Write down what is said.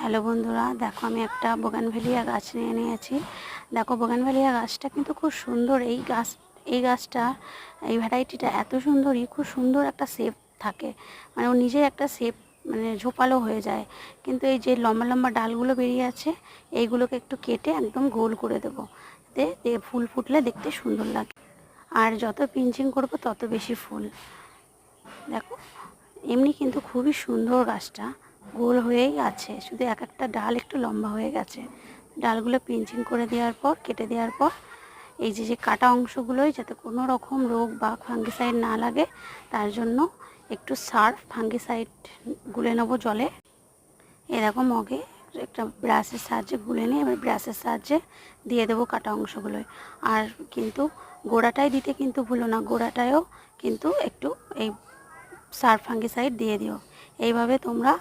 Hello বন্ধুরা, দেখো আমি একটা বোগানভেলিয়া গাছ নিয়ে নিয়েছি। দেখো বোগানভেলিয়া গাছটা কিন্তু খুব সুন্দর। এই গাছটা, এই ভ্যারাইটিটা এত সুন্দরই, খুব সুন্দর একটা শেপ থাকে, মানে ও নিজে একটা শেপ, মানে ঝোপালো হয়ে যায়। কিন্তু এই যে লম্বা লম্বা ডালগুলো বেরিয়ে আছে, এইগুলোকে একটু কেটে একদম গোল করে দেবো, ফুল ফুটলে দেখতে সুন্দর লাগে। আর যত পিঞ্চিং করবো তত বেশি ফুল। দেখো, এমনি কিন্তু খুবই সুন্দর গাছটা, গোল হয়েই আছে, শুধু এক একটা ডাল একটু লম্বা হয়ে গেছে। ডালগুলো পিঞ্চিং করে দেওয়ার পর, কেটে দেওয়ার পর, এই যে কাটা অংশগুলোই যাতে কোনো রকম রোগ বা ফাঙ্গিসাইড না লাগে, তার জন্য একটু সার্ফ ফাঙ্গিসাইড গুলে নেবো জলে। এরকম মগে একটা ব্রাশের সাহায্যে গুলে নিয়ে এবার ব্রাশের সাহায্যে দিয়ে দেবো কাটা অংশগুলোয়। আর কিন্তু গোড়াটায় দিতে কিন্তু ভুলো না, গোড়াটায়ও কিন্তু একটু এই সার্ফ ফাঙ্গিসাইড দিয়ে দিও। এইভাবে তোমরা